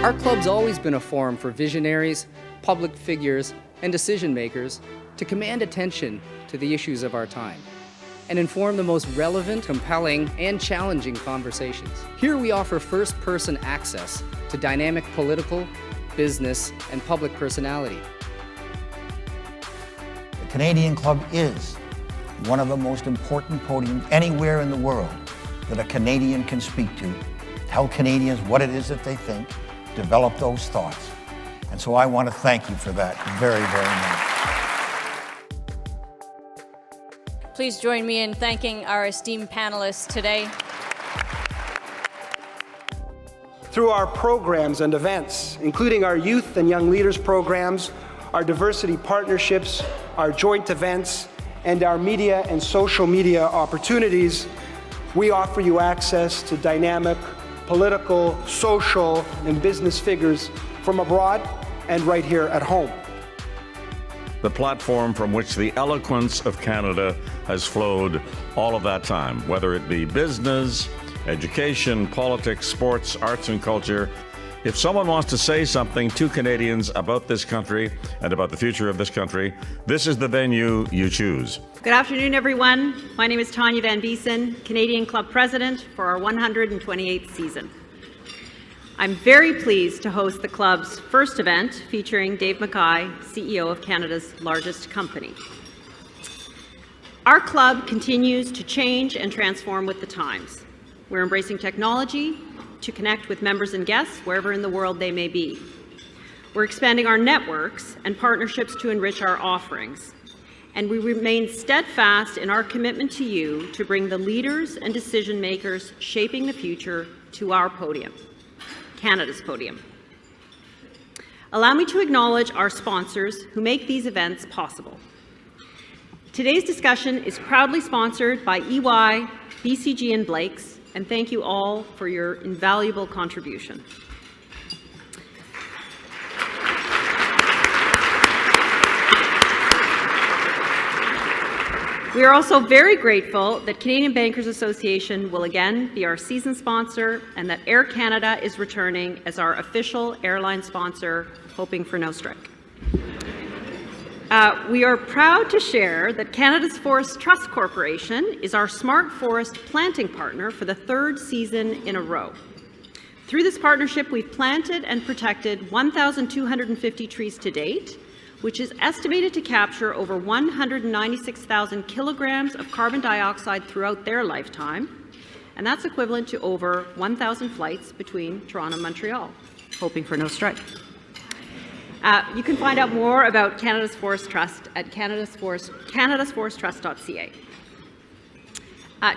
Our club's always been a forum for visionaries, public figures, and decision makers to command attention to the issues of our time and inform the most relevant, compelling, and challenging conversations. Here we offer first-person access to dynamic political, business, and public personality. The Canadian Club is one of the most important podiums anywhere in the world that a Canadian can speak to, tell Canadians what it is that they think, develop those thoughts. And so I want to thank you for that very, very much. Please join me in thanking our esteemed panelists today. Through our programs and events, including our youth and young leaders programs, our diversity partnerships, our joint events, and our media and social media opportunities, we offer you access to dynamic political, social, and business figures from abroad and right here at home. The platform from which the eloquence of Canada has flowed all of that time, whether it be business, education, politics, sports, arts, and culture. If someone wants to say something to Canadians about this country and about the future of this country, this is the venue you choose. Good afternoon, everyone. My name is Tanya Van Biesen, Canadian Club President for our 128th season. I'm very pleased to host the club's first event featuring Dave McKay, CEO of Canada's largest company. Our club continues to change and transform with the times. We're embracing technology to connect with members and guests wherever in the world they may be. We're expanding our networks and partnerships to enrich our offerings. And we remain steadfast in our commitment to you to bring the leaders and decision makers shaping the future to our podium, Canada's podium. Allow me to acknowledge our sponsors who make these events possible. Today's discussion is proudly sponsored by EY, BCG, and Blake's, and thank you all for your invaluable contribution. We are also very grateful that Canadian Bankers Association will again be our season sponsor and that Air Canada is returning as our official airline sponsor, hoping for no strike. We are proud to share that Canada's Forest Trust Corporation is our Smart Forest planting partner for the third season in a row. Through this partnership, we've planted and protected 1,250 trees to date, which is estimated to capture over 196,000 kilograms of carbon dioxide throughout their lifetime, and that's equivalent to over 1,000 flights between Toronto and Montreal, hoping for no strike. You can find out more about Canada's Forest Trust at canadasforesttrust.ca.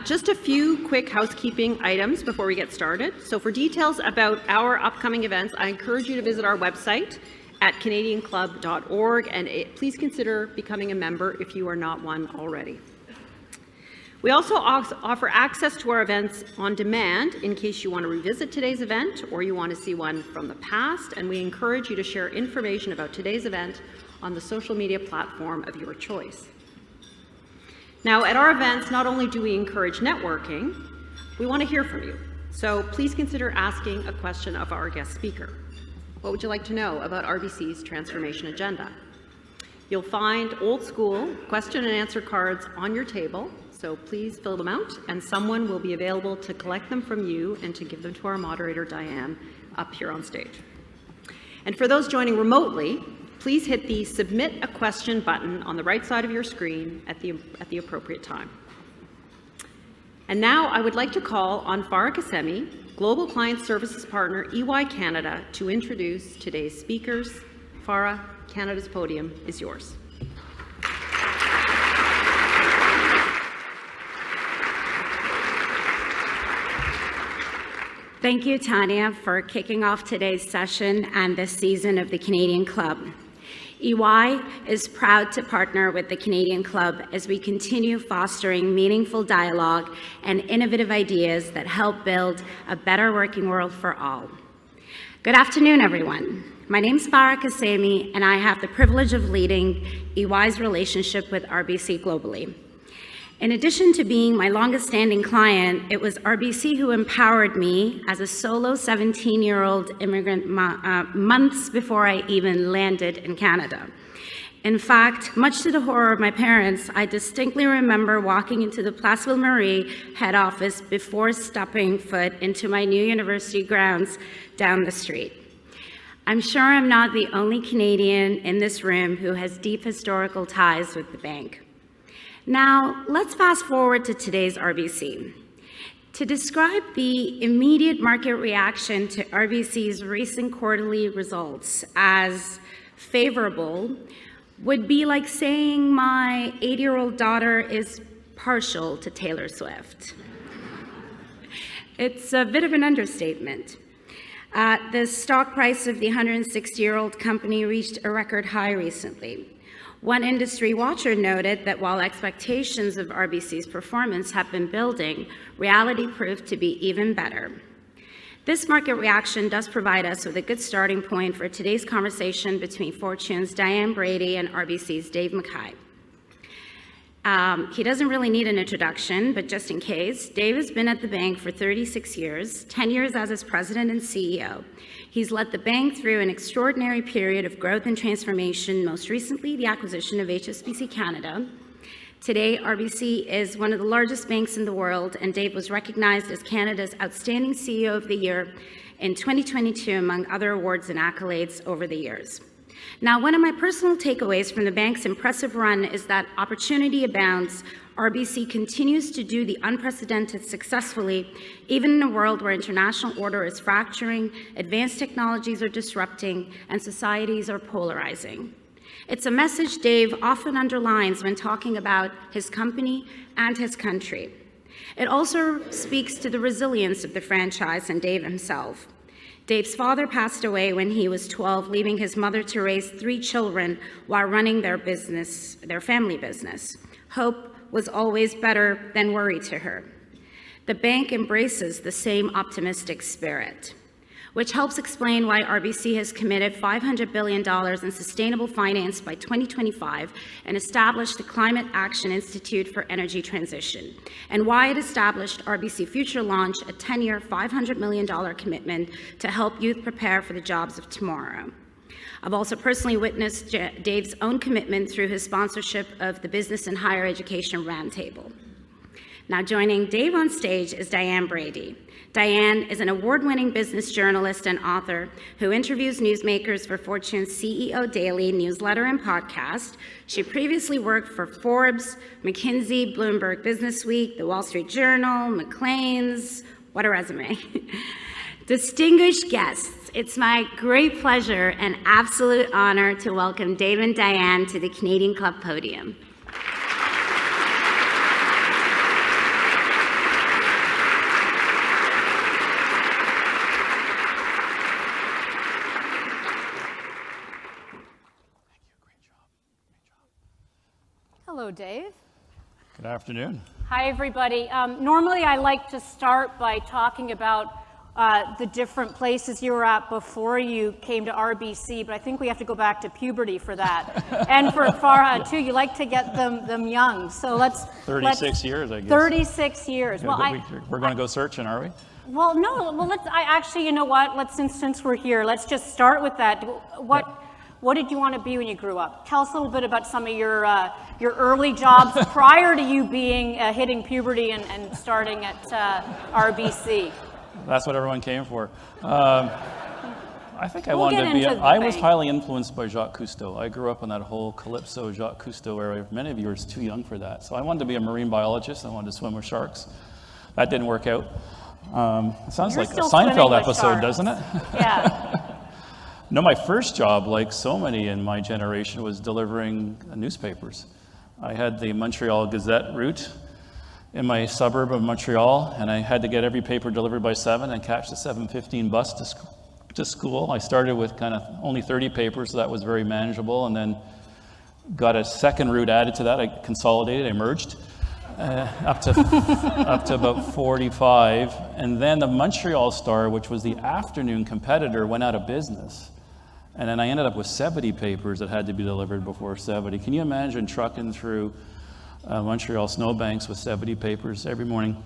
Just a few quick housekeeping items before we get started. So for details about our upcoming events, I encourage you to visit our website at canadianclub.org, and please consider becoming a member if you are not one already. We also offer access to our events on demand in case you want to revisit today's event or you want to see one from the past, and we encourage you to share information about today's event on the social media platform of your choice. Now, at our events, not only do we encourage networking, we want to hear from you. So please consider asking a question of our guest speaker. What would you like to know about RBC's transformation agenda? You'll find old school question and answer cards on your table, so please fill them out, and someone will be available to collect them from you and to give them to our moderator, Diane, up here on stage. And for those joining remotely, please hit the Submit a Question button on the right side of your screen at the appropriate time. And now I would like to call on Farah Kassemi, Global Client Services Partner, EY Canada, to introduce today's speakers. Farah, Canada's podium is yours. Thank you, Tanya, for kicking off today's session and this season of the Canadian Club. EY is proud to partner with the Canadian Club as we continue fostering meaningful dialogue and innovative ideas that help build a better working world for all. Good afternoon, everyone. My name is Farah Kassemi, and I have the privilege of leading EY's relationship with RBC globally. In addition to being my longest-standing client, it was RBC who empowered me as a solo 17-year-old immigrant months before I even landed in Canada. In fact, much to the horror of my parents, I distinctly remember walking into the Place Ville Marie head office before stepping foot into my new university grounds down the street. I'm sure I'm not the only Canadian in this room who has deep historical ties with the bank. Now, let's fast forward to today's RBC. To describe the immediate market reaction to RBC's recent quarterly results as favorable would be like saying my 8-year-old daughter is partial to Taylor Swift. It's a bit of an understatement. The stock price of the 160-year-old company reached a record high recently. One industry watcher noted that while expectations of RBC's performance have been building, reality proved to be even better. This market reaction does provide us with a good starting point for today's conversation between Fortune's Diane Brady and RBC's Dave McKay. He doesn't really need an introduction, but just in case, Dave has been at the bank for 36 years, 10 years as its president and CEO. He's led the bank through an extraordinary period of growth and transformation, most recently the acquisition of HSBC Canada. Today, RBC is one of the largest banks in the world, and Dave was recognized as Canada's Outstanding CEO of the Year in 2022, among other awards and accolades over the years. Now, one of my personal takeaways from the bank's impressive run is that opportunity abounds. RBC continues to do the unprecedented successfully, even in a world where international order is fracturing, advanced technologies are disrupting, and societies are polarizing. It's a message Dave often underlines when talking about his company and his country. It also speaks to the resilience of the franchise and Dave himself. Dave's father passed away when he was 12, leaving his mother to raise 3 children while running their family business. Hope was always better than worry to her. The bank embraces the same optimistic spirit, which helps explain why RBC has committed $500 billion in sustainable finance by 2025 and established the Climate Action Institute for Energy Transition, and why it established RBC Future Launch, a 10-year, $500 million commitment to help youth prepare for the jobs of tomorrow. I've also personally witnessed Dave's own commitment through his sponsorship of the Business and Higher Education Roundtable. Now, joining Dave on stage is Diane Brady. Diane is an award-winning business journalist and author who interviews newsmakers for Fortune's CEO Daily newsletter and podcast. She previously worked for Forbes, McKinsey, Bloomberg Businessweek, The Wall Street Journal, Maclean's. What a resume. Distinguished guests, it's my great pleasure and absolute honor to welcome Dave and Diane to the Canadian Club podium. Hello, Dave. Good afternoon. Hi, everybody. Normally, I like to start by talking about the different places you were at before you came to RBC, but I think we have to go back to puberty for that. And for Farha, too, you like to get them young. So let's... 36 years, I guess. 36 years. Yeah, well, we're going to go searching, are we? Well, no. Well, actually, you know what? Since we're here, let's just start with that. What did you want to be when you grew up? Tell us a little bit about some of your early jobs prior to you being hitting puberty and starting at RBC. That's what everyone came for. I think I wanted to be. I was highly influenced by Jacques Cousteau. I grew up in that whole Calypso Jacques Cousteau area. Many of you are too young for that. So I wanted to be a marine biologist. I wanted to swim with sharks. That didn't work out. It sounds like a Seinfeld episode, doesn't it? Yeah. No, my first job, like so many in my generation, was delivering newspapers. I had the Montreal Gazette route in my suburb of Montreal, and I had to get every paper delivered by 7 and catch the 7:15 bus to school. I started with kind of only 30 papers, so that was very manageable, and then got a second route added to that. I consolidated, I merged up to about 45, and then the Montreal Star, which was the afternoon competitor, went out of business. And then I ended up with 70 papers that had to be delivered before 70. Can you imagine trucking through Montreal snowbanks with 70 papers every morning,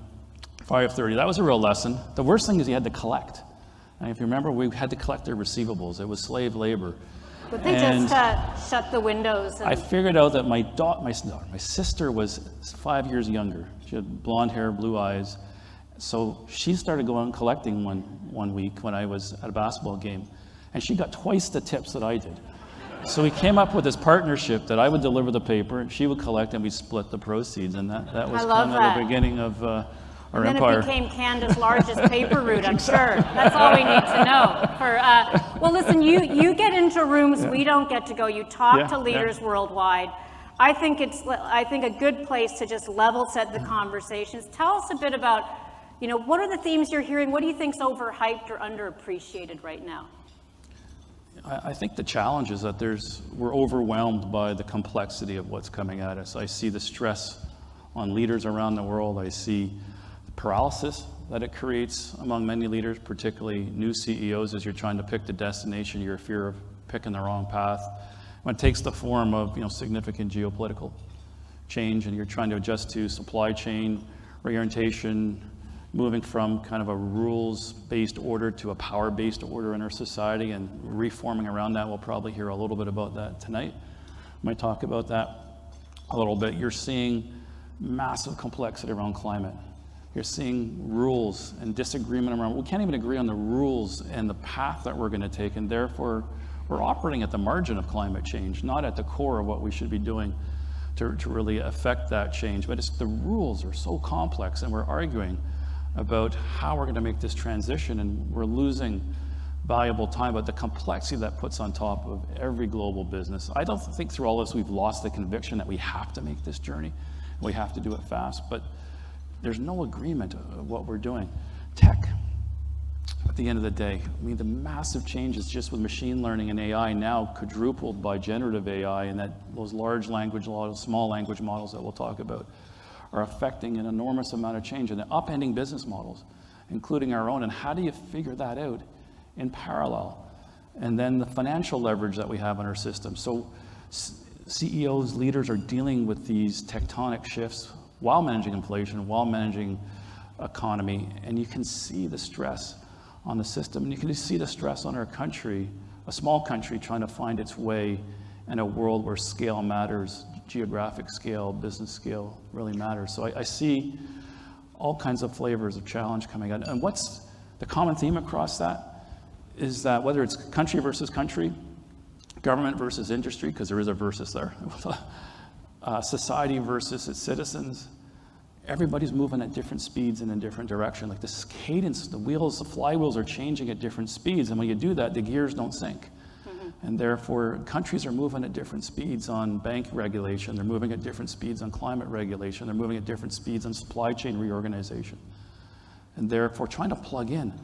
5:30. That was a real lesson. The worst thing is you had to collect. And if you remember, we had to collect their receivables. It was slave labor. But they just shut the windows. And I figured out that my sister was 5 years younger. She had blonde hair, blue eyes. So she started going collecting one week when I was at a basketball game, and she got twice the tips that I did. So we came up with this partnership that I would deliver the paper, and she would collect, and we'd split the proceeds, and that was kind of the beginning of our then empire. It became Canada's largest paper route, I'm sure. That's all we need to know. Well, listen, you get into rooms we don't get to go. You talk to leaders worldwide. I think a good place to just level set the conversations. Tell us a bit about, what are the themes you're hearing? What do you think's overhyped or underappreciated right now? I think the challenge is that we're overwhelmed by the complexity of what's coming at us. I see the stress on leaders around the world. I see the paralysis that it creates among many leaders, particularly new CEOs, as you're trying to pick the destination, your fear of picking the wrong path. When it takes the form of significant geopolitical change, and you're trying to adjust to supply chain reorientation, moving from kind of a rules-based order to a power-based order in our society, and reforming around that. We'll probably hear a little bit about that tonight. We might talk about that a little bit. You're seeing massive complexity around climate. You're seeing rules and disagreement around, we can't even agree on the rules and the path that we're going to take, and therefore we're operating at the margin of climate change, not at the core of what we should be doing to really affect that change. But the rules are so complex, and we're arguing about how we're going to make this transition, and we're losing valuable time. But the complexity that puts on top of every global business, I don't think through all this we've lost the conviction that we have to make this journey, and we have to do it fast, but there's no agreement of what we're doing. Tech, at the end of the day, the massive changes just with machine learning and AI, now quadrupled by generative AI, and those large language models, small language models that we'll talk about, are affecting an enormous amount of change and upending business models, including our own. And how do you figure that out in parallel? And then the financial leverage that we have in our system. So CEOs, leaders are dealing with these tectonic shifts while managing inflation, while managing economy. And you can see the stress on the system. And you can see the stress on our country, a small country trying to find its way in a world where scale matters, geographic scale, business scale really matters. So I see all kinds of flavors of challenge coming out. And what's the common theme across that is that whether it's country versus country, government versus industry, because there is a versus there, society versus its citizens, everybody's moving at different speeds and in different direction. Like this cadence, the flywheels are changing at different speeds. And when you do that, the gears don't sync. And therefore, countries are moving at different speeds on bank regulation. They're moving at different speeds on climate regulation. They're moving at different speeds on supply chain reorganization. And therefore, trying to plug in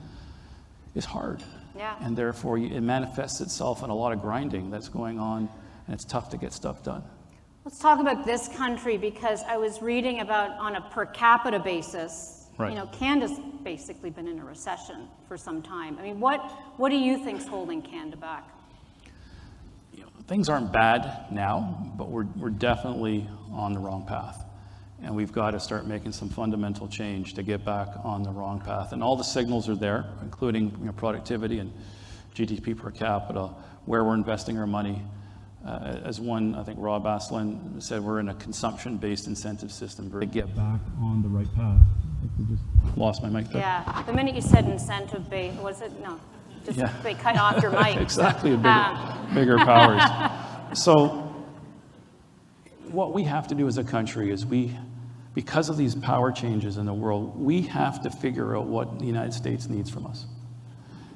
is hard. Yeah. And therefore, it manifests itself in a lot of grinding that's going on, and it's tough to get stuff done. Let's talk about this country, because I was reading about on a per capita basis, right. Canada's basically been in a recession for some time. What do you think's holding Canada back? Things aren't bad now, but we're definitely on the wrong path. And we've got to start making some fundamental change to get back on the wrong path. And all the signals are there, including productivity and GDP per capita, where we're investing our money. As one, I think Rob Asselin said, we're in a consumption-based incentive system to get back on the right path. I just lost my mic there. Yeah, the minute you said incentive-based, was it? No. They cut off your mic. Exactly, bigger powers. So what we have to do as a country is because of these power changes in the world, we have to figure out what the United States needs from us.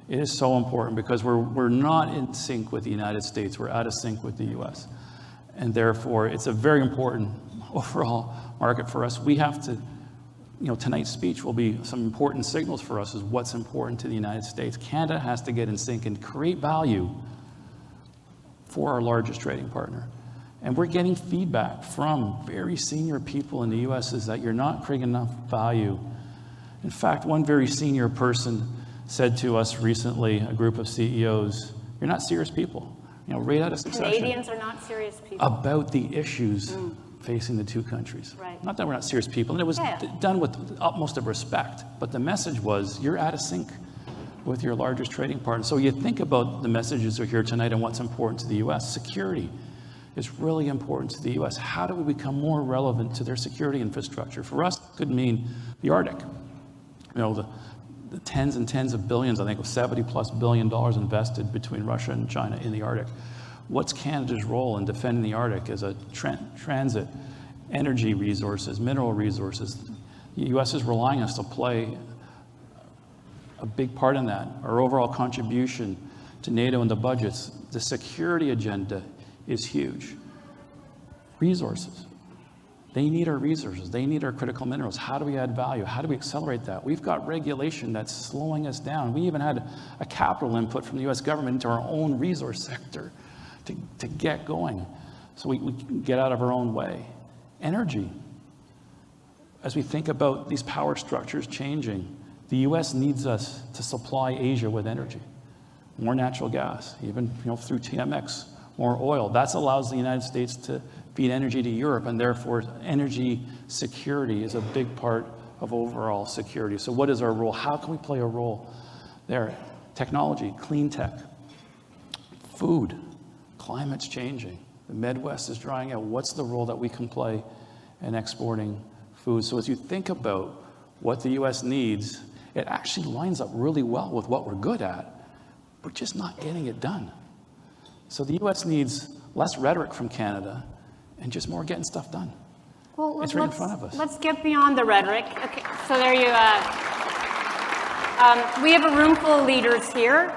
It is so important because we're not in sync with the United States. We're out of sync with the US. And therefore, it's a very important overall market for us. We have to, tonight's speech will be some important signals for us as what's important to the United States. Canada has to get in sync and create value for our largest trading partner. And we're getting feedback from very senior people in the US is that you're not creating enough value. In fact, one very senior person said to us recently, a group of CEOs, you're not serious people. Right out of succession. Canadians are not serious people. About the issues facing the two countries. Right. Not that we're not serious people, and it was done with the utmost of respect, but the message was, you're out of sync with your largest trading partner. So you think about the messages that are here tonight and what's important to the U.S. Security is really important to the U.S. How do we become more relevant to their security infrastructure? For us, it could mean the Arctic. You know, the tens and tens of billions, I think of $70+ billion invested between Russia and China in the Arctic. What's Canada's role in defending the Arctic as a transit, energy resources, mineral resources? The U.S. is relying on us to play a big part in that. Our overall contribution to NATO and the budgets, the security agenda is huge. Resources. They need our resources. They need our critical minerals. How do we add value? How do we accelerate that? We've got regulation that's slowing us down. We even had a capital input from the U.S. government into our own resource sector to get going so we can get out of our own way. Energy. As we think about these power structures changing, the U.S. needs us to supply Asia with energy. More natural gas, even through TMX, more oil. That allows the United States to feed energy to Europe, and therefore energy security is a big part of overall security. So what is our role? How can we play a role there? Technology, clean tech, food, climate's changing. The Midwest is drying out. What's the role that we can play in exporting food? So as you think about what the U.S. needs, it actually lines up really well with what we're good at. We're just not getting it done. So the U.S. needs less rhetoric from Canada and just more getting stuff done. Well, it's right in front of us. Let's get beyond the rhetoric. Okay, so there you we have a room full of leaders here,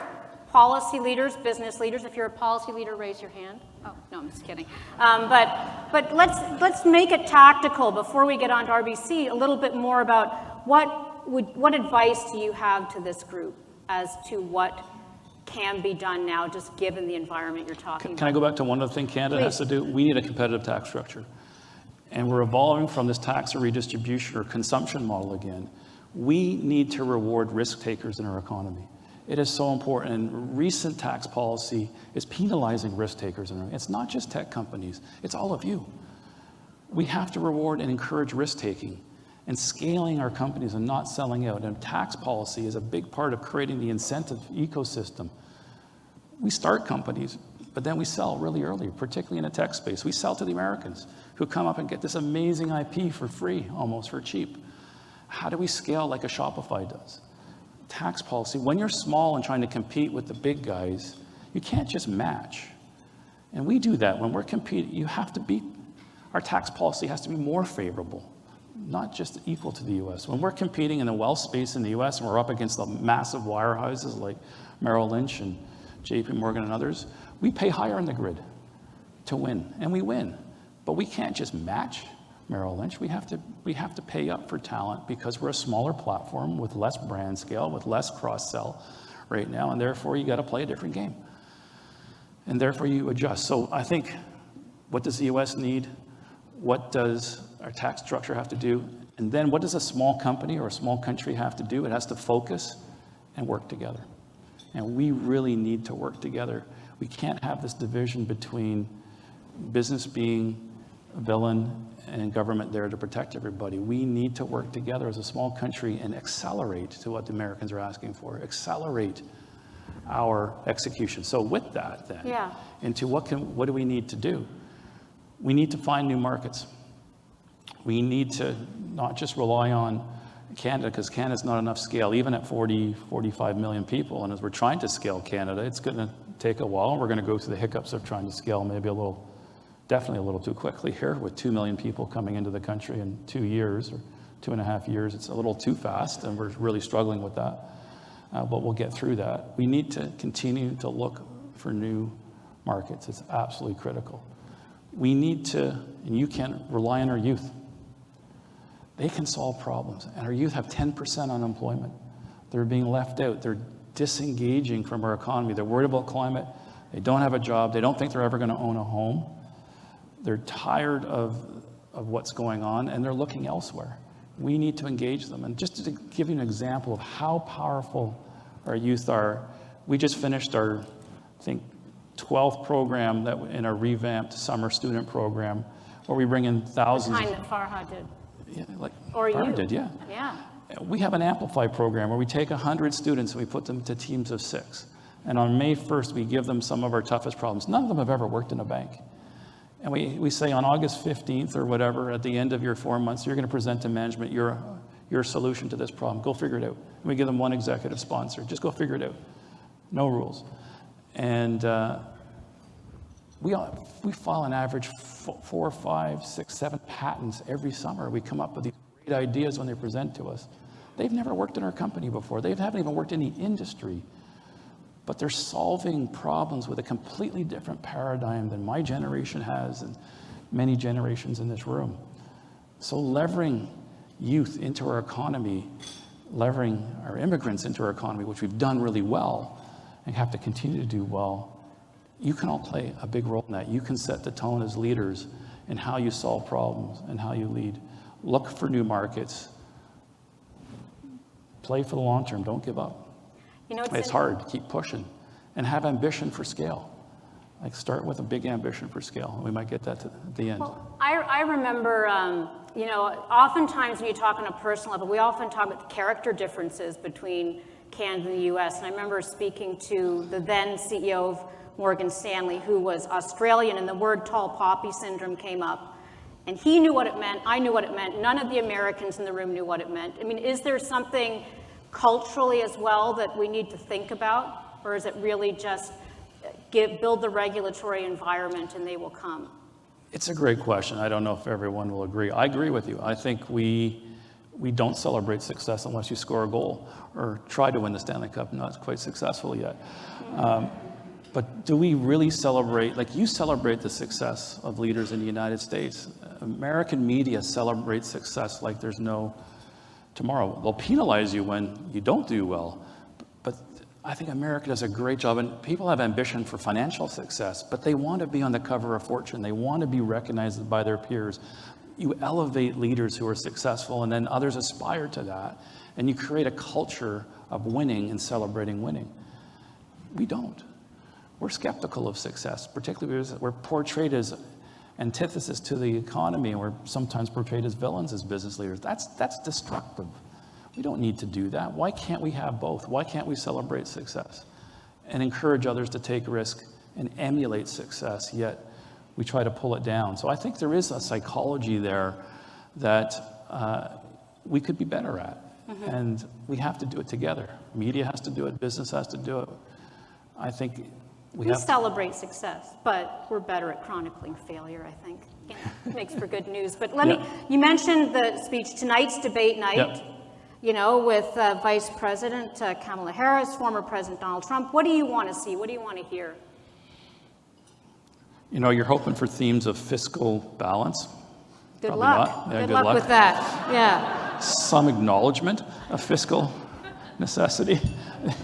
policy leaders, business leaders. If you're a policy leader, raise your hand. Oh, no, I'm just kidding. But let's make it tactical before we get on to RBC, a little bit more about what advice do you have to this group as to what can be done now, just given the environment you're talking about? Can I go back to one other thing Canada has to do? We need a competitive tax structure. And we're evolving from this tax or redistribution or consumption model again. We need to reward risk takers in our economy. It is so important. And recent tax policy is penalizing risk takers. It's not just tech companies, it's all of you. We have to reward and encourage risk taking and scaling our companies and not selling out. And tax policy is a big part of creating the incentive ecosystem. We start companies, but then we sell really early, particularly in the tech space. We sell to the Americans who come up and get this amazing IP for free, almost for cheap. How do we scale like a Shopify does? Tax policy, when you're small and trying to compete with the big guys, you can't just match. And we do that. When we're competing, you have to beat. Our tax policy has to be more favorable, not just equal to the U.S. When we're competing in the wealth space in the U.S. and we're up against the massive wirehouses like Merrill Lynch and JP Morgan and others, we pay higher in the grid to win, and we win. But we can't just match Merrill Lynch. We have to pay up for talent because we're a smaller platform with less brand scale, with less cross-sell right now, and therefore you got to play a different game. And therefore you adjust. So I think, what does the U.S. need? What does our tax structure have to do? And then what does a small company or a small country have to do? It has to focus and work together. And we really need to work together. We can't have this division between business being a villain and government there to protect everybody. We need to work together as a small country and accelerate to what the Americans are asking for. Accelerate our execution. So with that then, into what do we need to do? We need to find new markets. We need to not just rely on Canada, because Canada's not enough scale, even at 45 million people. And as we're trying to scale Canada, it's going to take a while. We're going to go through the hiccups of trying to scale definitely a little too quickly here with 2 million people coming into the country in 2 years or 2.5 years. It's a little too fast, and we're really struggling with that. But we'll get through that. We need to continue to look for new markets. It's absolutely critical. We need to, and you can rely on our youth. They can solve problems. And our youth have 10% unemployment. They're being left out. They're disengaging from our economy. They're worried about climate. They don't have a job. They don't think they're ever going to own a home. They're tired of what's going on, and they're looking elsewhere. We need to engage them. And just to give you an example of how powerful our youth are, we just finished our, I think, 12th program in our revamped summer student program, where we bring in The thousands. kind that Farha did. Yeah, like Or Farha you. did, yeah. Yeah. We have an Amplify program where we take 100 students and we put them to teams of 6. And on May 1st, we give them some of our toughest problems. None of them have ever worked in a bank. And we say on August 15th or whatever, at the end of your 4 months, you're going to present to management your solution to this problem. Go figure it out. And we give them one executive sponsor. Just go figure it out. No rules. And we file an average 4, 5, 6, 7 patents every summer. We come up with these great ideas when they present to us. They've never worked in our company before. They haven't even worked in the industry. But they're solving problems with a completely different paradigm than my generation has and many generations in this room. So levering youth into our economy, levering our immigrants into our economy, which we've done really well and have to continue to do well, you can all play a big role in that. You can set the tone as leaders in how you solve problems and how you lead. Look for new markets. Play for the long term. Don't give up. You know, It's hard to keep pushing and have ambition for scale. Like start with a big ambition for scale. We might get that at the end. Well, I remember, you know, oftentimes when you talk on a personal level, we often talk about the character differences between Canada and the US. And I remember speaking to the then CEO of Morgan Stanley, who was Australian, and the word tall poppy syndrome came up. And he knew what it meant. I knew what it meant. None of the Americans in the room knew what it meant. I mean, is there something culturally as well that we need to think about? Or is it really just build the regulatory environment and they will come? It's a great question. I don't know if everyone will agree. I agree with you. I think we don't celebrate success unless you score a goal or try to win the Stanley Cup. Not quite successful yet. But do we really celebrate, like you celebrate the success of leaders in the United States. American media celebrates success like there's no tomorrow. They'll penalize you when you don't do well. But I think America does a great job, and people have ambition for financial success, but they want to be on the cover of Fortune. They want to be recognized by their peers. You elevate leaders who are successful, and then others aspire to that, and you create a culture of winning and celebrating winning. We don't. We're skeptical of success, particularly because we're portrayed as antithesis to the economy, and we're sometimes portrayed as villains as business leaders. That's destructive. We don't need to do that. Why can't we have both? Why can't we celebrate success and encourage others to take risk and emulate success, yet we try to pull it down? So I think there is a psychology there that we could be better at, and we have to do it together. Media has to do it. Business has to do it. I think we celebrate success, but we're better at chronicling failure, I think. It makes for good news. But you mentioned the speech, tonight's debate night, you know, with Vice President Kamala Harris, former President Donald Trump. What do you want to see? What do you want to hear? You know, you're hoping for themes of fiscal balance. Good Probably luck. not. Yeah, good luck with that. Yeah. Some acknowledgement of fiscal necessity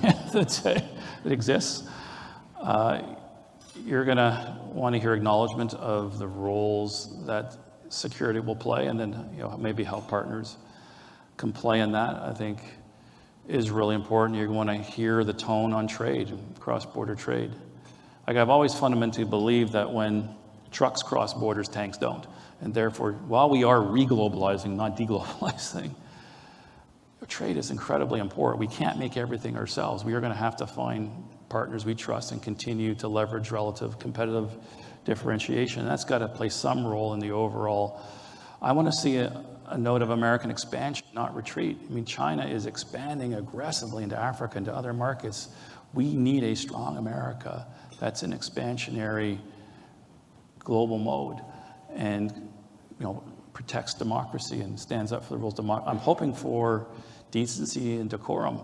that exists. You're going to want to hear acknowledgement of the roles that security will play, and then maybe how partners can play in that. I think is really important. You want to hear the tone on trade, cross-border trade. Like I've always fundamentally believed that when trucks cross borders, tanks don't, and therefore, while we are reglobalizing, not deglobalizing, trade is incredibly important. We can't make everything ourselves. We are going to have to find partners we trust and continue to leverage relative competitive differentiation. And that's got to play some role in the overall. I want to see a note of American expansion, not retreat. I mean, China is expanding aggressively into Africa and to other markets. We need a strong America that's in expansionary global mode and protects democracy and stands up for the rules of democracy. I'm hoping for decency and decorum.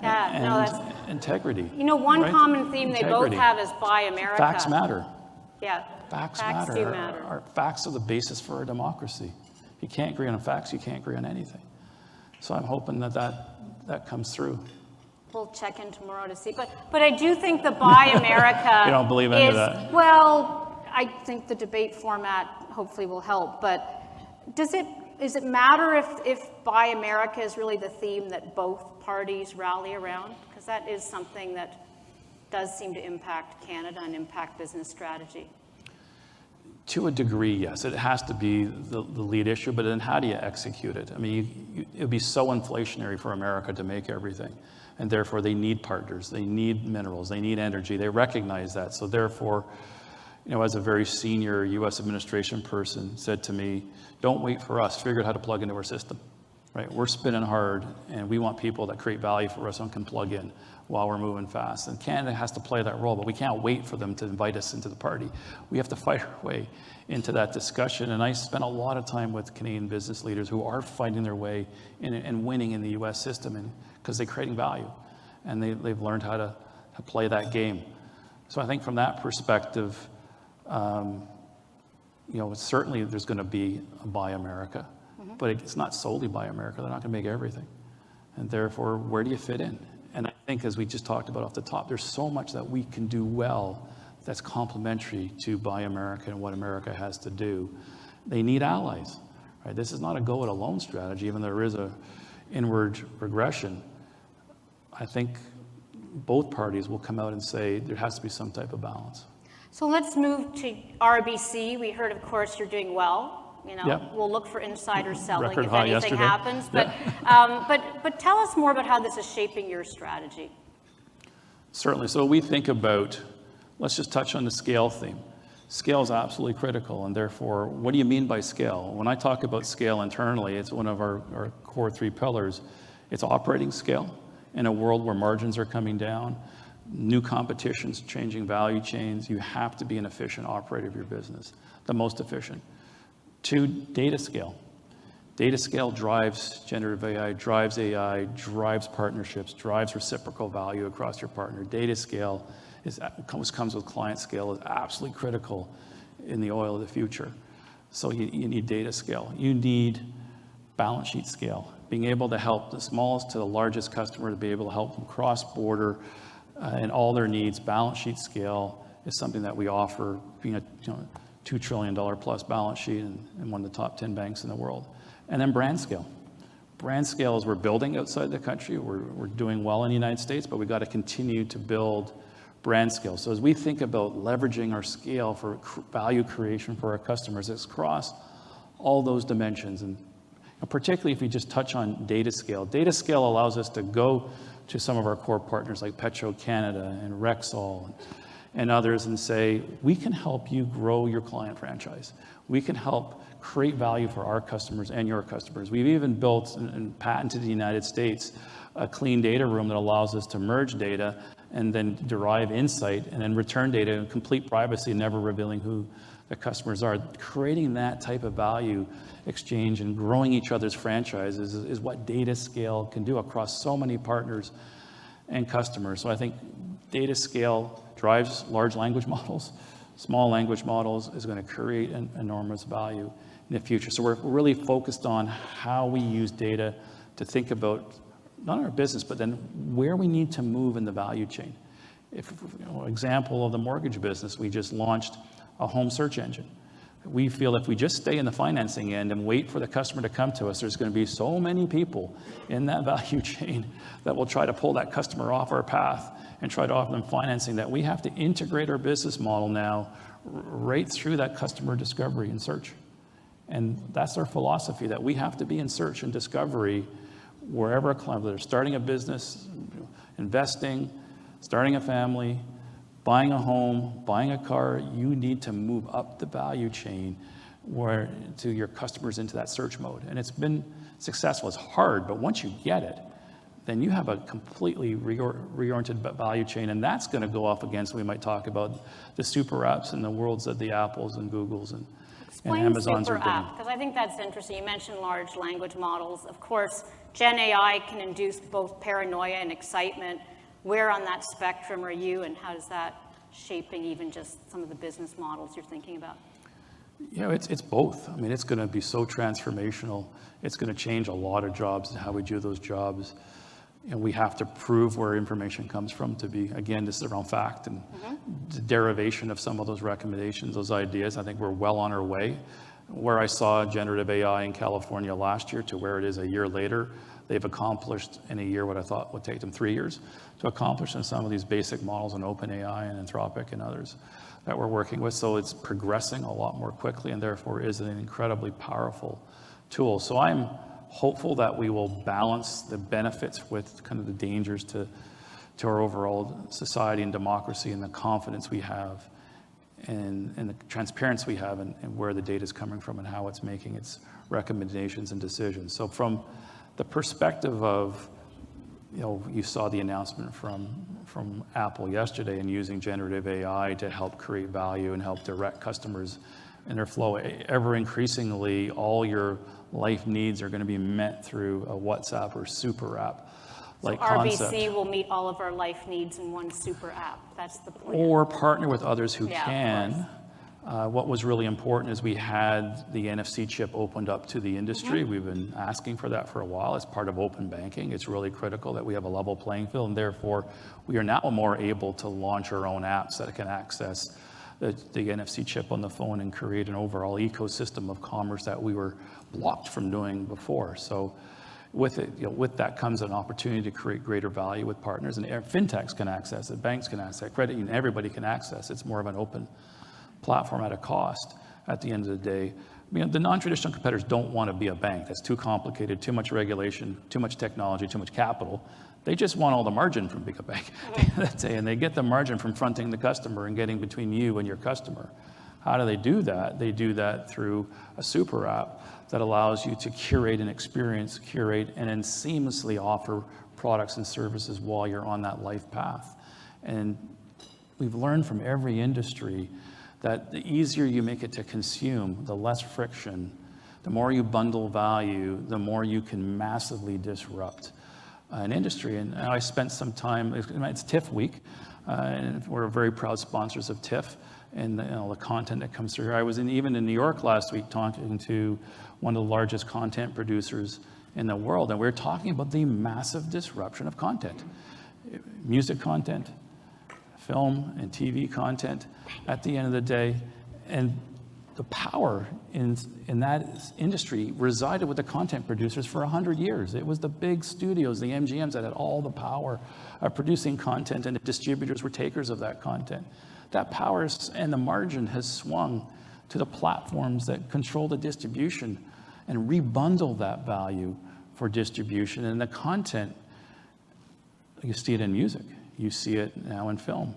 That's integrity. One right? common theme integrity. They both have is Buy America. Facts matter. Yeah. Facts do matter. Our facts are the basis for our democracy. If you can't agree on facts, you can't agree on anything. So I'm hoping that comes through. We'll check in tomorrow to see. But I do think the Buy America You don't believe any of that? Well, I think the debate format hopefully will help. But does it matter if Buy America is really the theme that both parties rally around? Because that is something that does seem to impact Canada and impact business strategy. To a degree, yes. It has to be the lead issue, but then how do you execute it? I mean, it would be so inflationary for America to make everything. And therefore, they need partners. They need minerals. They need energy. They recognize that. So therefore, as a very senior U.S. administration person said to me, don't wait for us. Figure out how to plug into our system. Right? We're spinning hard, and we want people that create value for us and can plug in while we're moving fast. And Canada has to play that role, but we can't wait for them to invite us into the party. We have to fight our way into that discussion. And I spent a lot of time with Canadian business leaders who are fighting their way in and winning in the U.S. system because they're creating value. And they've learned how to play that game. So I think from that perspective, certainly there's going to be a Buy America. But it's not solely Buy America. They're not going to make everything. And therefore, where do you fit in? And I think, as we just talked about off the top, there's so much that we can do well that's complementary to Buy America and what America has to do. They need allies. Right? This is not a go-it-alone strategy, even though there is an inward regression. I think both parties will come out and say there has to be some type of balance. So let's move to RBC. We heard, of course, you're doing well. Yep. We'll look for insider selling Record if high anything yesterday. happens. But, but tell us more about how this is shaping your strategy. Certainly. So we think about, let's just touch on the scale theme. Scale is absolutely critical, and therefore, what do you mean by scale? When I talk about scale internally, it's one of our core 3 pillars. It's operating scale in a world where margins are coming down, new competition's changing value chains. You have to be an efficient operator of your business, the most efficient. 2, data scale. Data scale drives generative AI, drives partnerships, drives reciprocal value across your partner. Data scale comes with client scale, is absolutely critical in the oil of the future. So you need data scale. You need balance sheet scale, being able to help the smallest to the largest customer, to be able to help them cross-border and all their needs. Balance sheet scale is something that we offer, being a $2 trillion plus balance sheet and one of the top 10 banks in the world. And then brand scale. Brand scale is we're building outside the country. We're doing well in the United States, but we've got to continue to build brand scale. So as we think about leveraging our scale for value creation for our customers, it's across all those dimensions. And particularly if we just touch on data scale. Data scale allows us to go to some of our core partners like Petro-Canada and Rexall and others and say, we can help you grow your client franchise. We can help create value for our customers and your customers. We've even built and patented in the United States a clean data room that allows us to merge data and then derive insight and then return data in complete privacy, never revealing who the customers are. Creating that type of value exchange and growing each other's franchises is what data scale can do across so many partners and customers. So I think data scale drives large language models. Small language models is going to create an enormous value in the future. So we're really focused on how we use data to think about not our business, but then where we need to move in the value chain. Example of the mortgage business, we just launched a home search engine. We feel if we just stay in the financing end and wait for the customer to come to us, there's going to be so many people in that value chain that will try to pull that customer off our path and try to offer them financing, that we have to integrate our business model now right through that customer discovery and search. And that's our philosophy, that we have to be in search and discovery wherever a client, whether they're starting a business, investing, starting a family, buying a home, buying a car, you need to move up the value chain to your customers into that search mode. And it's been successful. It's hard, but once you get it, then you have a completely reoriented value chain, and that's going to go off against, we might talk about the super apps and the worlds that the Apples and Googles and Amazons are doing. Explain super app, because I think that's interesting. You mentioned large language models. Of course, Gen AI can induce both paranoia and excitement. Where on that spectrum are you, and how is that shaping even just some of the business models you're thinking about? It's both. I mean, it's going to be so transformational. It's going to change a lot of jobs and how we do those jobs. And we have to prove where information comes from to be, again, this is around fact and the derivation of some of those recommendations, those ideas. I think we're well on our way. Where I saw generative AI in California last year to where it is a year later, they've accomplished in a year what I thought would take them 3 years to accomplish in some of these basic models in OpenAI and Anthropic and others. that we're working with. So it's progressing a lot more quickly and therefore is an incredibly powerful tool. So I'm hopeful that we will balance the benefits with kind of the dangers to our overall society and democracy, and the confidence we have and the transparency we have and where the data is coming from and how it's making its recommendations and decisions. So from the perspective of, you saw the announcement from Apple yesterday and using generative AI to help create value and help direct customers in their flow. Ever increasingly, all your life needs are going to be met through a WhatsApp or super app. Like RBC will meet all of our life needs in one super app. That's the plan. Or partner with others who Yeah, can. What was really important is we had the NFC chip opened up to the industry. We've been asking for that for a while as part of open banking. It's really critical that we have a level playing field, and therefore we are now more able to launch our own apps that can access the NFC chip on the phone and create an overall ecosystem of commerce that we were blocked from doing before. So with it, with that comes an opportunity to create greater value with partners, and fintechs can access it, banks can access it, credit union, everybody can access it. It's more of an open platform at a cost at the end of the day. The non-traditional competitors don't want to be a bank. That's too complicated, too much regulation, too much technology, too much capital. They just want all the margin from being a bank. And they get the margin from fronting the customer and getting between you and your customer. How do they do that? They do that through a super app that allows you to curate an experience, and then seamlessly offer products and services while you're on that life path. And we've learned from every industry that the easier you make it to consume, the less friction, the more you bundle value, the more you can massively disrupt an industry. And I spent some time, it's TIFF week, and we're very proud sponsors of TIFF and the content that comes through. I was even in New York last week talking to one of the largest content producers in the world, and we were talking about the massive disruption of content. Music content, film and TV content at the end of the day, and the power in that industry resided with the content producers for 100 years. It was the big studios, the MGMs, that had all the power of producing content, and the distributors were takers of that content. That power and the margin has swung to the platforms that control the distribution and rebundle that value for distribution. And the content, you see it in music, you see it now in film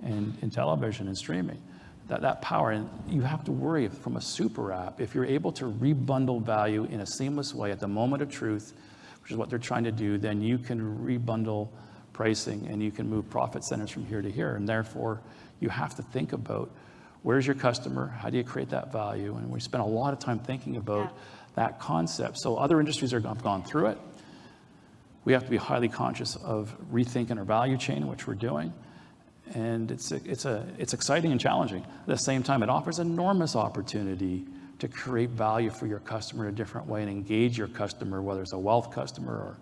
and in television and streaming. That power, and you have to worry from a super app, if you're able to rebundle value in a seamless way at the moment of truth, which is what they're trying to do, then you can rebundle pricing and you can move profit centers from here to here. And therefore, you have to think about where's your customer, how do you create that value? And we spent a lot of time thinking about that concept. So other industries have gone through it. We have to be highly conscious of rethinking our value chain, which we're doing. And it's exciting and challenging. At the same time, it offers enormous opportunity to create value for your customer in a different way and engage your customer, whether it's a wealth customer or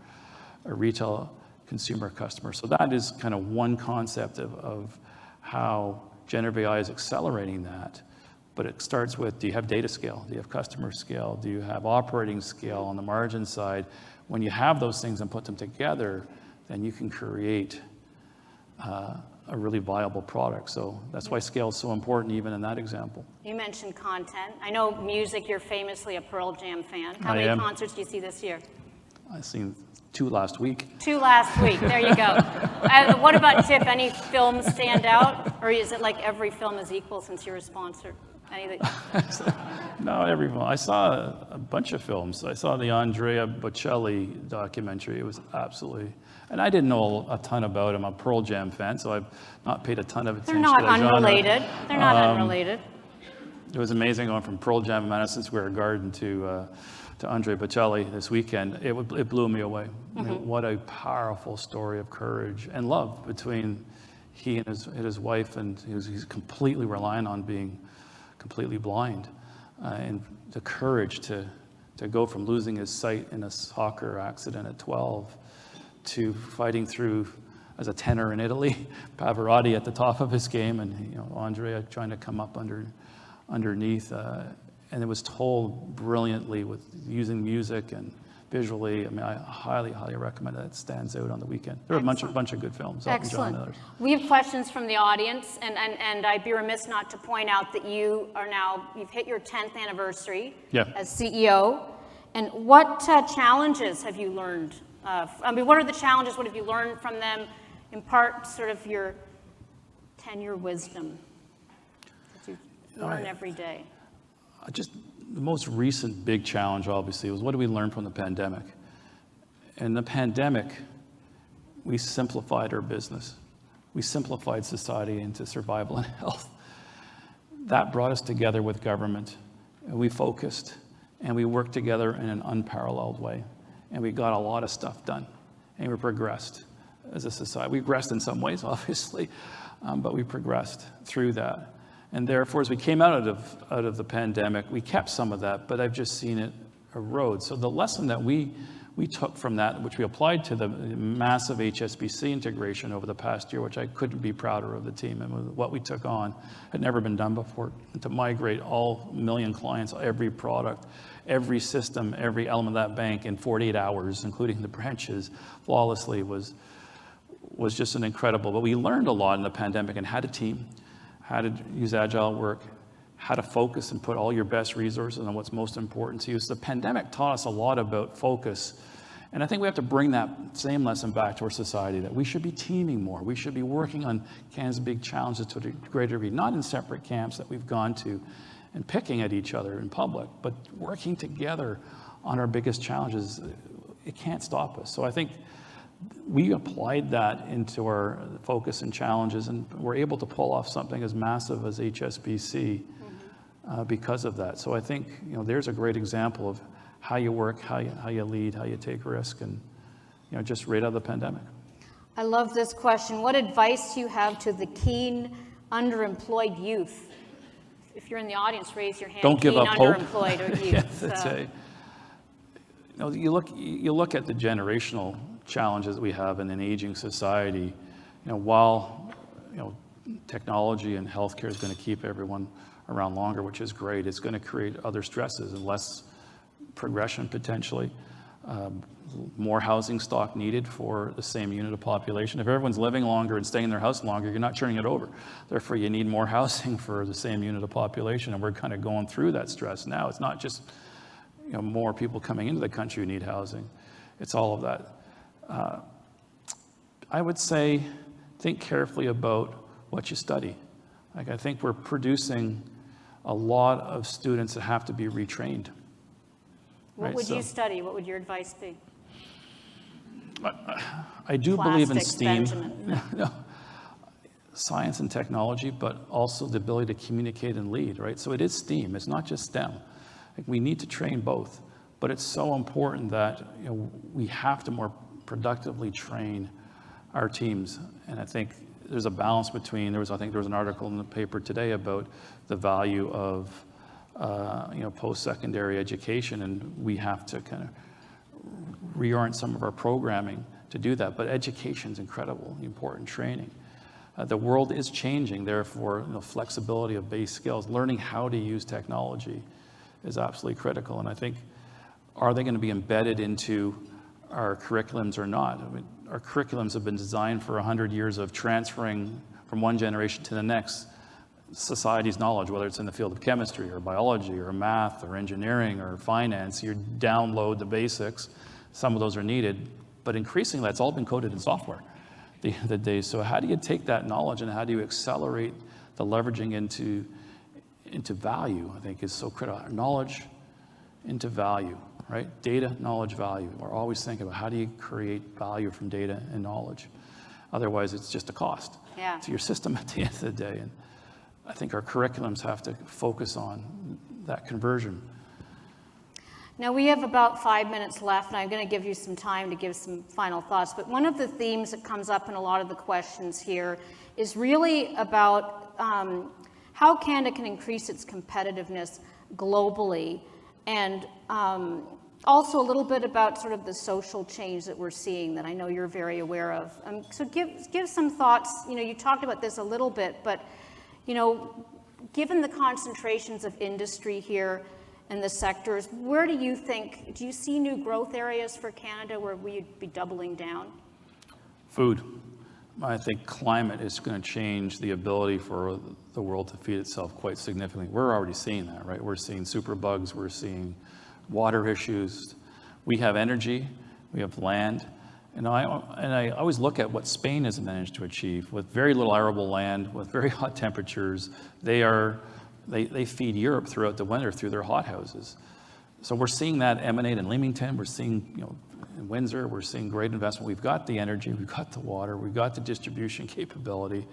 a retail consumer customer. So that is kind of one concept of how generative AI is accelerating that. But it starts with, do you have data scale? Do you have customer scale? Do you have operating scale on the margin side? When you have those things and put them together, then you can create a really viable product. So that's why scale is so important, even in that example. You mentioned content. I know music, you're famously a Pearl Jam fan. How many concerts do you see this year? I've seen 2 last week. 2 last week, there you go. What about TIFF? Any films stand out? Or is it like every film is equal since you're a sponsor? Anything? No, every film. I saw a bunch of films. I saw the Andrea Bocelli documentary. It was absolutely, and I didn't know a ton about him. I'm a Pearl Jam fan, so I've not paid a ton of attention to the genre. They're not unrelated. They're not unrelated. It was amazing going from Pearl Jam in Madison Square Garden to Andrea Bocelli this weekend. It blew me away. I mean, what a powerful story of courage and love between he and his wife, and he's completely reliant on being completely blind, and the courage to go from losing his sight in a soccer accident at 12 to fighting through as a tenor in Italy, Pavarotti at the top of his game, and Andrea trying to come up underneath, and it was told brilliantly with using music and visually. I mean, I highly, highly recommend it. It stands out on the weekend. There are a bunch of good films. Elton John and others. We have questions from the audience, and I'd be remiss not to point out that you've hit your 10th anniversary as CEO. And what challenges have you learned? What are the challenges? What have you learned from them? Impart sort of your tenure wisdom that you learn every day. Just the most recent big challenge, obviously, was what do we learn from the pandemic? In the pandemic, we simplified our business. We simplified society into survival and health. That brought us together with government, and we focused, and we worked together in an unparalleled way. And we got a lot of stuff done, and we progressed as a society. We regressed in some ways, obviously, but we progressed through that. And therefore, as we came out of the pandemic, we kept some of that, but I've just seen it erode. So the lesson that we took from that, which we applied to the massive HSBC integration over the past year, which I couldn't be prouder of the team, and what we took on had never been done before, and to migrate all million clients, every product, every system, every element of that bank in 48 hours, including the branches, flawlessly was just an incredible. But we learned a lot in the pandemic and how to team, how to use agile work, how to focus and put all your best resources on what's most important to you. So the pandemic taught us a lot about focus. And I think we have to bring that same lesson back to our society, that we should be teaming more. We should be working on Canada's big challenges to a greater degree, not in separate camps that we've gone to and picking at each other in public, but working together on our biggest challenges. It can't stop us. So I think we applied that into our focus and challenges, and we're able to pull off something as massive as HSBC because of that. So I think there's a great example of how you work, how you lead, how you take risk, and just right out of the pandemic. I love this question. What advice do you have to the keen, underemployed youth? If you're in the audience, raise your hand. Don't give up hope. Underemployed or youth. You look at the generational challenges that we have in an aging society. While technology and healthcare is going to keep everyone around longer, which is great, it's going to create other stresses and less progression potentially. More housing stock needed for the same unit of population. If everyone's living longer and staying in their house longer, you're not turning it over. Therefore, you need more housing for the same unit of population, and we're kind of going through that stress now. It's not just more people coming into the country who need housing. It's all of that. I would say think carefully about what you study. Like, I think we're producing a lot of students that have to be retrained. What would you study? What would your advice be? I do believe in Plastics, STEAM. Benjamin. No. Science and technology, but also the ability to communicate and lead, right? So it is STEAM. It's not just STEM. Like, we need to train both, but it's so important that we have to more productively train our teams. And I think there's a balance between. There was an article in the paper today about the value of post-secondary education, and we have to kind of reorient some of our programming to do that. But education is incredibly important training. The world is changing, therefore, flexibility of base skills, learning how to use technology is absolutely critical. And I think, are they going to be embedded into our curriculums or not? I mean, our curriculums have been designed for 100 years of transferring from one generation to the next society's knowledge, whether it's in the field of chemistry or biology or math or engineering or finance. You download the basics. Some of those are needed, but increasingly that's all been coded in software the days. So how do you take that knowledge and how do you accelerate the leveraging into value? I think is so critical. Knowledge into value, right? Data, knowledge, value. We're always thinking about how do you create value from data and knowledge. Otherwise, it's just a cost to your system at the end of the day. And I think our curriculums have to focus on that conversion. Now, we have about 5 minutes left, and I'm going to give you some time to give some final thoughts. But one of the themes that comes up in a lot of the questions here is really about how Canada can increase its competitiveness globally, and also a little bit about sort of the social change that we're seeing that I know you're very aware of. So give some thoughts. You talked about this a little bit, but given the concentrations of industry here, and the sectors. Where do you see new growth areas for Canada where we'd be doubling down? Food. I think climate is going to change the ability for the world to feed itself quite significantly. We're already seeing that, right? We're seeing superbugs, we're seeing water issues. We have energy, we have land. And I always look at what Spain has managed to achieve with very little arable land, with very hot temperatures. They feed Europe throughout the winter through their hothouses. So we're seeing that emanate in Leamington. We're seeing, in Windsor, we're seeing great investment. We've got the energy, we've got the water, we've got the distribution capability.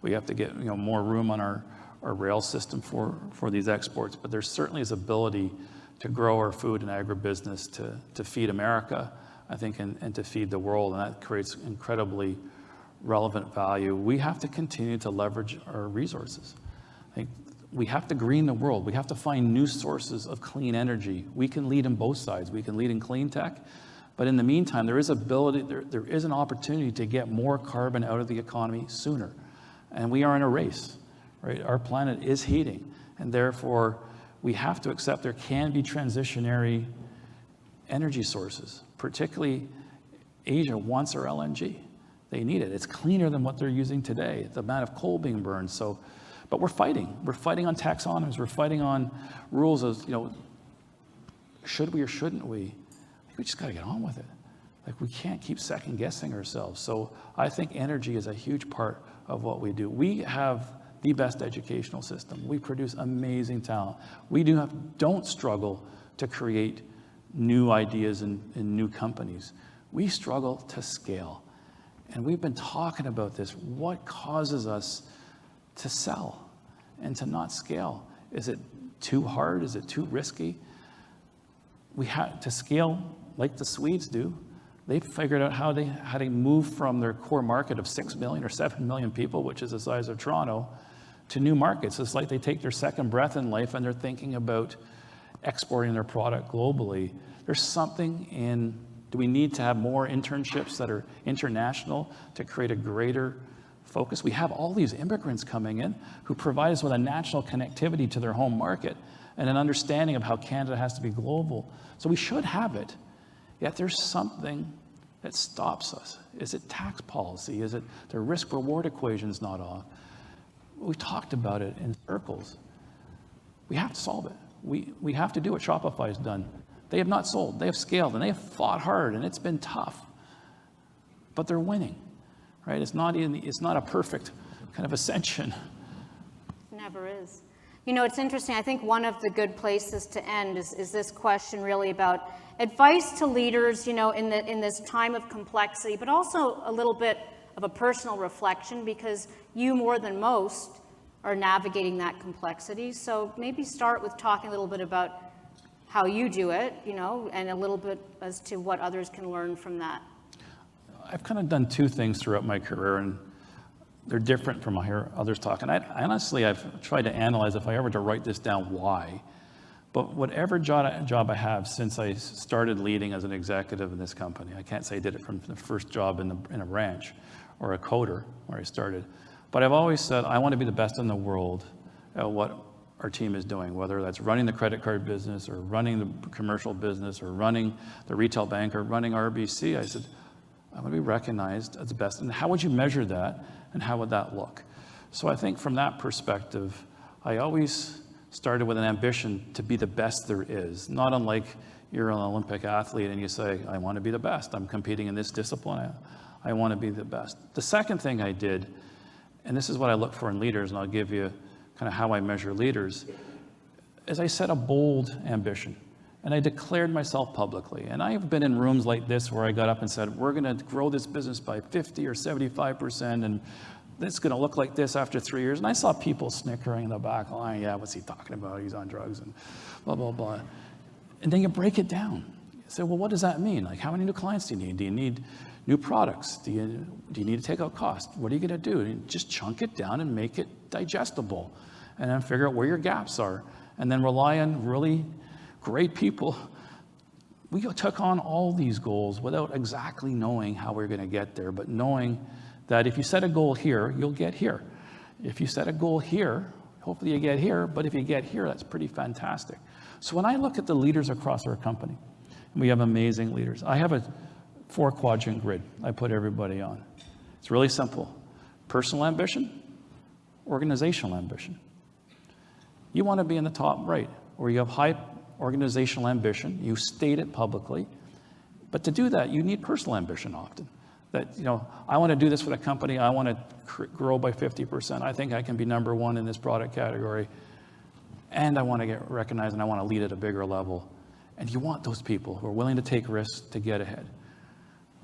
We have to get more room on our rail system for these exports. But there certainly is ability to grow our food and agribusiness to feed America, I think, and to feed the world, and that creates incredibly relevant value. We have to continue to leverage our resources. I think we have to green the world. We have to find new sources of clean energy. We can lead in both sides. We can lead in clean tech, but in the meantime, there is an opportunity to get more carbon out of the economy sooner, and we are in a race, right? Our planet is heating, and therefore we have to accept there can be transitionary energy sources. Particularly, Asia wants our LNG. They need it. It's cleaner than what they're using today, the amount of coal being burned. But we're fighting. We're fighting on taxonomies. We're fighting on rules of, should we or shouldn't we? I think we just got to get on with it. Like, we can't keep second guessing ourselves. So I think energy is a huge part of what we do. We have the best educational system. We produce amazing talent. We don't struggle to create new ideas and new companies. We struggle to scale. And we've been talking about this. What causes us to sell and to not scale? Is it too hard? Is it too risky? We have to scale like the Swedes do. They've figured out how to move from their core market of 6 million or 7 million people, which is the size of Toronto, to new markets. It's like they take their second breath in life and they're thinking about exporting their product globally. There's something do we need to have more internships that are international to create a greater focus? We have all these immigrants coming in who provide us with a national connectivity to their home market and an understanding of how Canada has to be global. So we should have it. Yet there's something that stops us. Is it tax policy? Is it the risk-reward equation's not off? We talked about it in circles. We have to solve it. We have to do what Shopify has done. They have not sold. They have scaled, and they have fought hard, and it's been tough. But they're winning, right? It's not a perfect kind of ascension. It never is. It's interesting. I think one of the good places to end is this question really about advice to leaders, in this time of complexity, but also a little bit of a personal reflection, because you more than most are navigating that complexity. So maybe start with talking a little bit about how you do it, and a little bit as to what others can learn from that. I've kind of done two things throughout my career, and they're different from I hear others talk. And I've tried to analyze, if I ever to write this down, why. But whatever job I have since I started leading as an executive in this company, I can't say I did it from the first job in a ranch or a coder where I started. But I've always said I want to be the best in the world at what our team is doing, whether that's running the credit card business or running the commercial business or running the retail bank or running RBC. I said, I want to be recognized as the best. And how would you measure that, and how would that look? So I think from that perspective, I always started with an ambition to be the best there is. Not unlike you're an Olympic athlete and you say, I want to be the best. I'm competing in this discipline. I want to be the best. The second thing I did, and this is what I look for in leaders, and I'll give you kind of how I measure leaders, is I set a bold ambition. And I declared myself publicly. And I have been in rooms like this where I got up and said, we're going to grow this business by 50 or 75%, and it's going to look like this after 3 years. And I saw people snickering in the back line, yeah, what's he talking about? He's on drugs and blah, blah, blah. And then you break it down. You say, well, what does that mean? Like, how many new clients do you need? Do you need new products? Do you need to take out costs? What are you going to do? And just chunk it down and make it digestible. And then figure out where your gaps are. And then rely on really great people. We took on all these goals without exactly knowing how we're going to get there, but knowing that if you set a goal here, you'll get here. If you set a goal here, Hopefully you get here, but if you get here, that's pretty fantastic. So when I look at the leaders across our company, and we have amazing leaders, I have a 4-quadrant grid I put everybody on. It's really simple. Personal ambition, organizational ambition. You want to be in the top right, where you have high organizational ambition, you state it publicly, but to do that, you need personal ambition often. That, I want to do this for the company, I want to grow by 50%, I think I can be number one in this product category, and I want to get recognized and I want to lead at a bigger level. And you want those people who are willing to take risks to get ahead.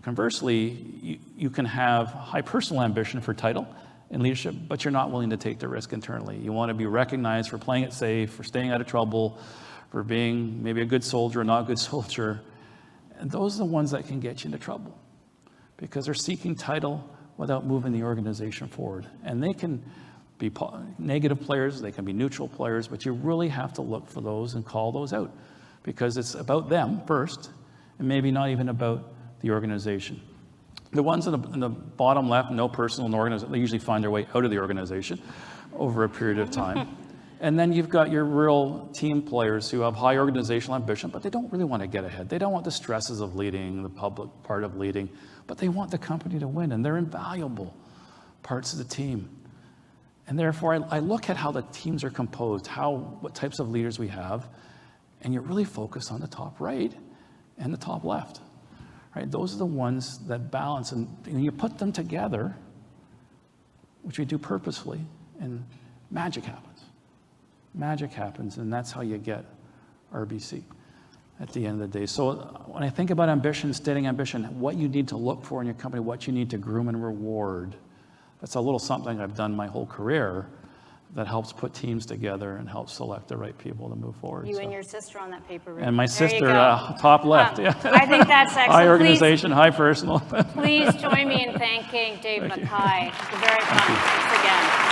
Conversely, you can have high personal ambition for title and leadership, but you're not willing to take the risk internally. You want to be recognized for playing it safe, for staying out of trouble, for being maybe a good soldier or not a good soldier. And those are the ones that can get you into trouble because they're seeking title without moving the organization forward. And they can be negative players, they can be neutral players, but you really have to look for those and call those out because it's about them first and maybe not even about the organization. The ones in the bottom left, no personal and organization, they usually find their way out of the organization over a period of time. And then you've got your real team players who have high organizational ambition, but they don't really want to get ahead. They don't want the stresses of leading, the public part of leading, but they want the company to win, and they're invaluable parts of the team. And therefore, I look at how the teams are composed, what types of leaders we have, and you really focus on the top right and the top left. Right? Those are the ones that balance, and you put them together, which we do purposefully, and magic happens. Magic happens, and that's how you get RBC at the end of the day. So when I think about ambition, stating ambition, what you need to look for in your company, what you need to groom and reward, that's a little something I've done my whole career that helps put teams together and helps select the right people to move forward. You and your sister on that paper. And my sister, top left. Yeah. I think that's excellent. High organization, high personal. Please join me in thanking Dave McKay. It's very fun. Thanks again.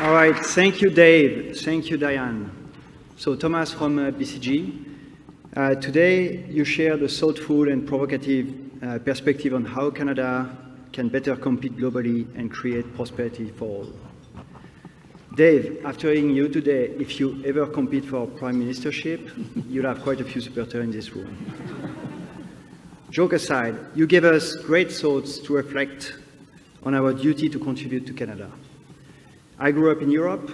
All right, thank you, Dave. Thank you, Diane. So Thomas from BCG. Today, you shared a thoughtful and provocative perspective on how Canada can better compete globally and create prosperity for all. Dave, after hearing you today, if you ever compete for prime ministership, you'll have quite a few supporters in this room. Joke aside, you gave us great thoughts to reflect on our duty to contribute to Canada. I grew up in Europe,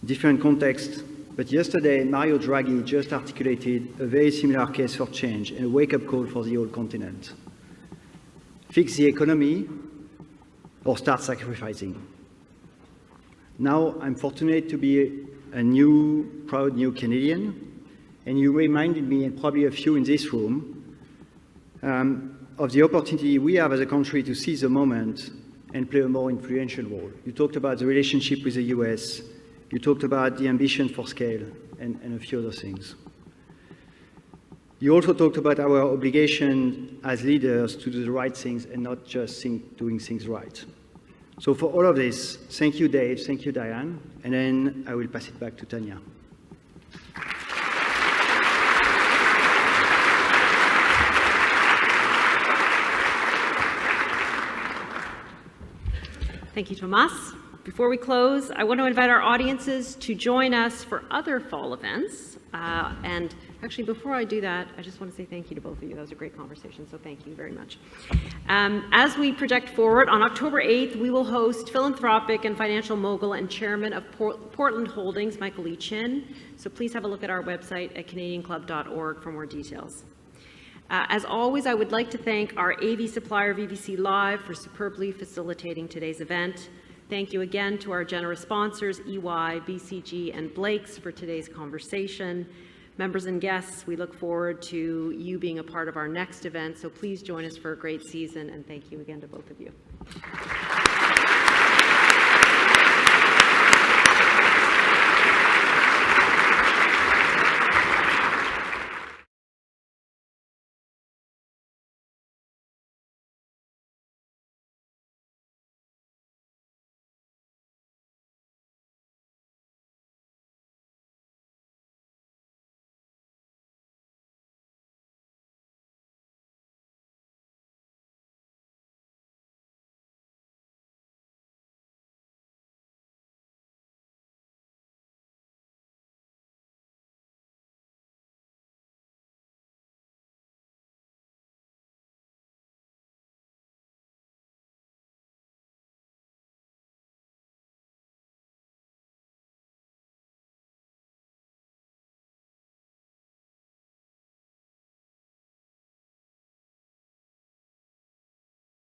different context, but yesterday Mario Draghi just articulated a very similar case for change and a wake-up call for the whole continent. Fix the economy or start sacrificing. Now I'm fortunate to be a proud new Canadian, and you reminded me, and probably a few in this room, of the opportunity we have as a country to seize the moment and play a more influential role. You talked about the relationship with the US, you talked about the ambition for scale, and a few other things. You also talked about our obligation as leaders to do the right things and not just doing things right. So for all of this, thank you, Dave, thank you, Diane, and then I will pass it back to Tanya. Thank you, Tomas. Before we close, I want to invite our audiences to join us for other fall events. And actually, before I do that, I just want to say thank you to both of you. That was a great conversation, so thank you very much. As we project forward, on October 8th, we will host philanthropic and financial mogul and chairman of Portland Holdings, Michael E. Chin. So please have a look at our website at canadianclub.org for more details. As always, I would like to thank our AV supplier, VBC Live, for superbly facilitating today's event. Thank you again to our generous sponsors, EY, BCG, and Blake's for today's conversation. Members and guests, we look forward to you being a part of our next event, so please join us for a great season, and thank you again to both of you.